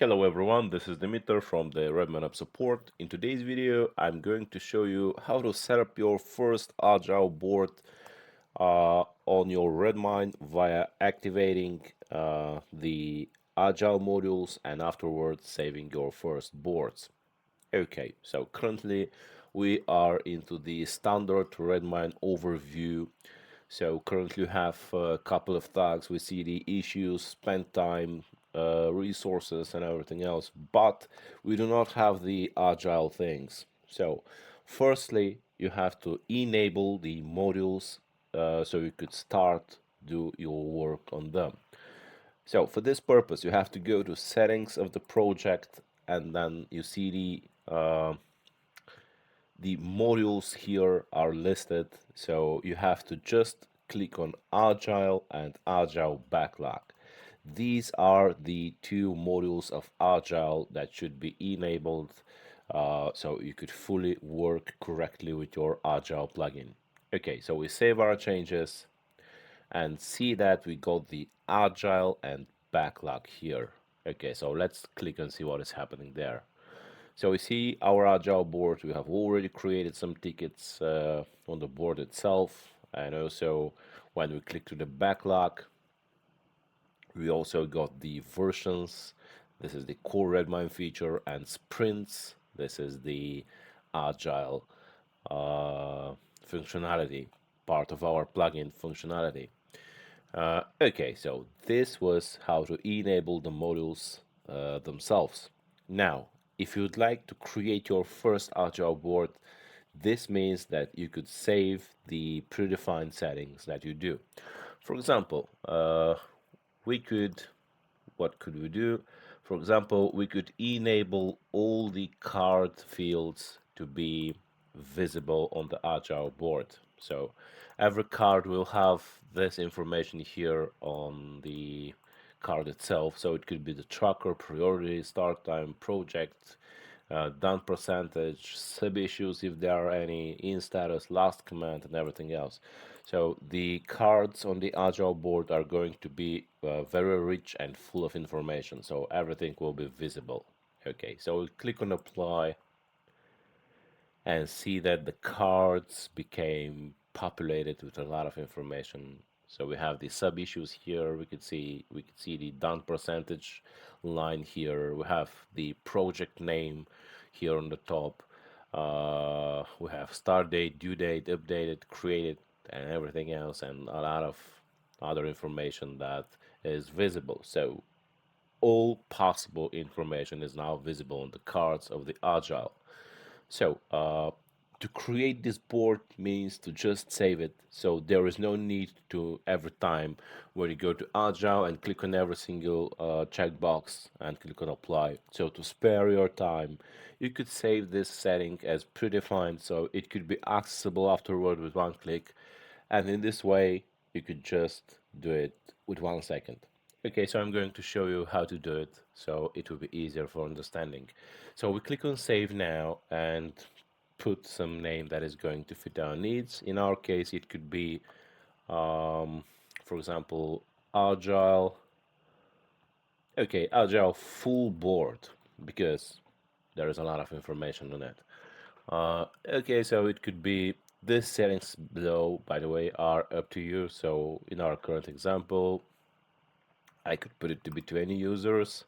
Hello everyone, this is Dimitar from the RedmineUP support. In today's video, I'm going to show you how to set up your first Agile board on your Redmine via activating the Agile modules and afterwards saving your first boards. Okay, so currently we are into the standard Redmine overview. So currently you have a couple of tags. We see the issues, spend time, resources, and everything else, but we do not have the agile things. So firstly, you have to enable the modules so you could start do your work on them. So for this purpose, you have to go to settings of the project, and then you see the modules here are listed, so you have to just click on Agile and Agile Backlog. These are the two modules of Agile that should be enabled so you could fully work correctly with your Agile plugin. Okay, so we save our changes and see that we got the Agile and Backlog here. Okay, so let's click and see what is happening there. So we see our Agile board. We have already created some tickets on the board itself. And also when we click to the backlog, we also got the versions. This is the core Redmine feature and sprints. This is the Agile uh, functionality, part of our plugin functionality. Okay, so this was how to enable the modules themselves. Now, if you'd like to create your first Agile board, this means that you could save the predefined settings that you do. For example, we could, what could we do? For example, we could enable all the card fields to be visible on the Agile board. So every card will have this information here on the card itself. So it could be the tracker, priority, start time, project, done percentage, sub issues if there are any, in status, last command, and everything else. So the cards on the Agile board are going to be very rich and full of information. So everything will be visible. Okay, so we click on apply and see that the cards became populated with a lot of information. So we have the sub issues here. We could see the done percentage line here. We have the project name here on the top. We have start date, due date, updated, created, and everything else, and a lot of other information that is visible. So all possible information is now visible on the cards of the Agile. So, to create this board means to just save it. So there is no need to every time where you go to Agile and click on every single checkbox and click on apply. So to spare your time, you could save this setting as predefined so it could be accessible afterward with one click. And in this way, you could just do it with 1 second. Okay, so I'm going to show you how to do it so it will be easier for understanding. So we click on save now and put some name that is going to fit our needs. In our case, it could be, for example, Agile. Okay, Agile full board because there is a lot of information on it. Okay, so it could be these settings below, by the way, are up to you. So in our current example, I could put it to be 20 users.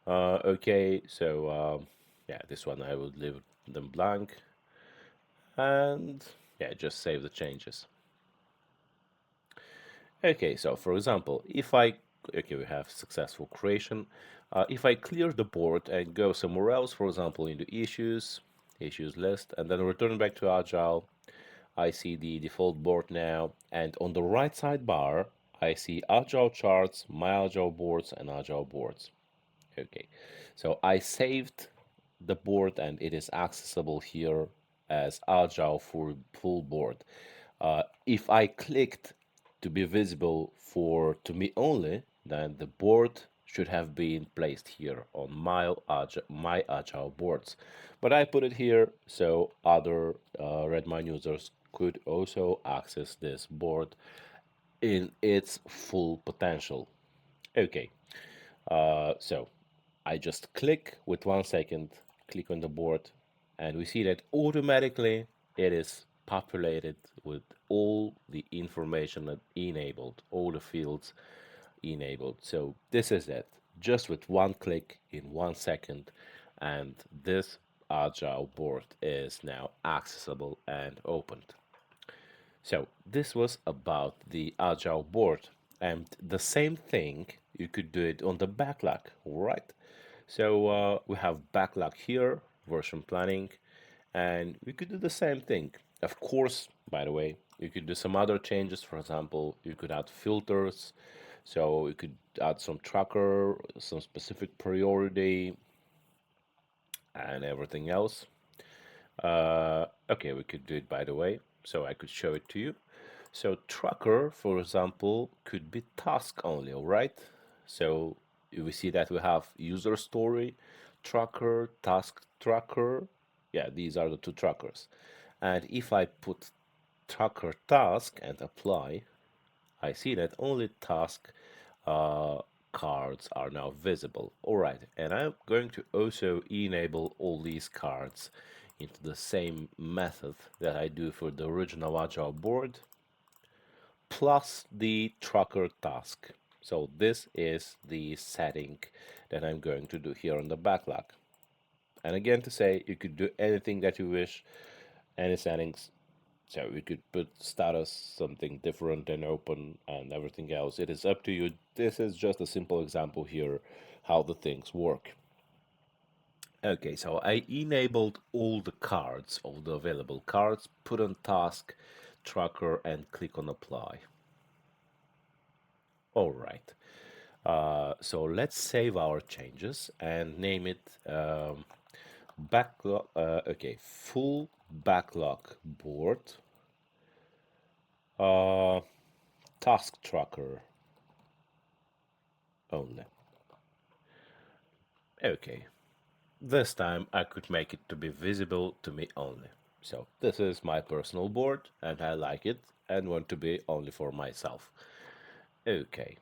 Okay, so yeah, this one I would leave them blank. And yeah, just save the changes. Okay, so for example, okay, we have successful creation. If I clear the board and go somewhere else, for example, into issues list, and then return back to Agile, I see the default board now, and on the right sidebar, I see Agile charts, my Agile boards, and Agile boards. Okay, so I saved the board and it is accessible here as Agile full board. If I clicked to be visible for to me only, then the board should have been placed here on my Agile boards. But I put it here so other Redmine users could also access this board in its full potential. Okay, so I just click with 1 second, click on the board, and we see that automatically it is populated with all the information that enabled, all the fields enabled. So this is it, just with one click in 1 second, and this Agile board is now accessible and opened. So this was about the Agile board, and the same thing you could do it on the backlog, right? So we have backlog here, version planning, and we could do the same thing. Of course, by the way, you could do some other changes. For example, you could add filters, so you could add some tracker, some specific priority, and everything else. Okay, we could do it by the way, so I could show it to you. So tracker, for example, could be task only, all right? So we see that we have user story, tracker, task tracker. Yeah, these are the two trackers. And if I put tracker task and apply, I see that only task uh, cards are now visible. All right, and I'm going to also enable all these cards into the same method that I do for the original Agile board, plus the tracker task. So this is the setting that I'm going to do here on the backlog. And again, to say, you could do anything that you wish, any settings. So we could put status something different than open and everything else. It is up to you. This is just a simple example here how the things work. Okay, so I enabled all the cards, all the available cards, put on task, tracker, and click on apply. All right. So let's save our changes and name it backlog. Okay, full backlog board uh, task tracker only. Okay, this time I could make it to be visible to me only. So this is my personal board and I like it and want to be only for myself. Okay,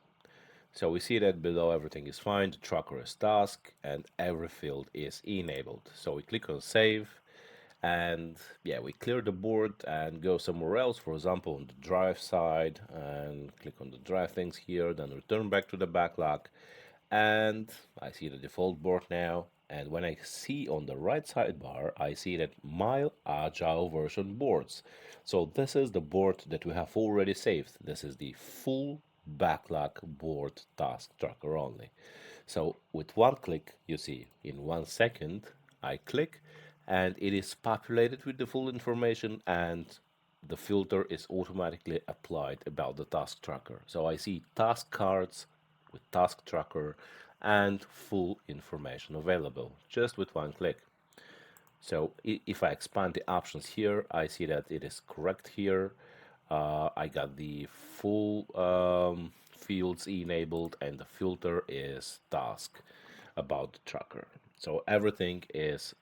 so we see that below everything is fine, the tracker is task and every field is enabled. So we click on save and yeah, we clear the board and go somewhere else, for example on the drive side, and click on the drive things here, then return back to the backlog, and I see the default board now. And when I see on the right sidebar, I see that my Agile version boards. So this is the board that we have already saved. This is the full backlog board task tracker only. So with one click, you see in 1 second, I click and it is populated with the full information, and the filter is automatically applied about the task tracker. So I see task cards with task tracker and full information available just with one click. So if I expand the options here, I see that it is correct here. I got the full fields enabled and the filter is task about the tracker. So everything is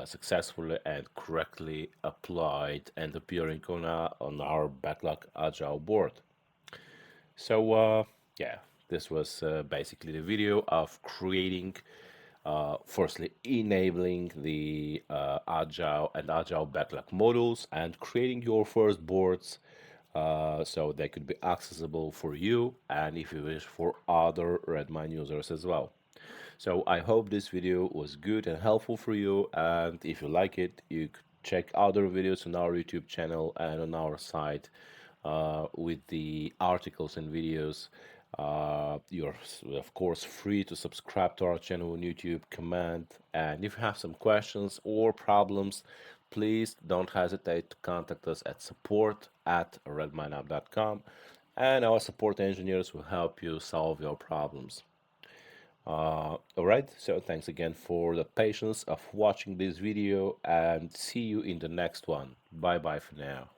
successfully and correctly applied and appearing on our backlog Agile board. So yeah, this was basically the video of creating, firstly enabling the Agile and Agile backlog modules and creating your first boards so they could be accessible for you and if you wish for other Redmine users as well. So I hope this video was good and helpful for you, and if you like it, you could check other videos on our YouTube channel and on our site with the articles and videos. You're of course free to subscribe to our channel on YouTube, comment, and if you have some questions or problems, please don't hesitate to contact us at support@redmineup.com, and our support engineers will help you solve your problems. All right, so thanks again for the patience of watching this video and see you in the next one. Bye bye for now.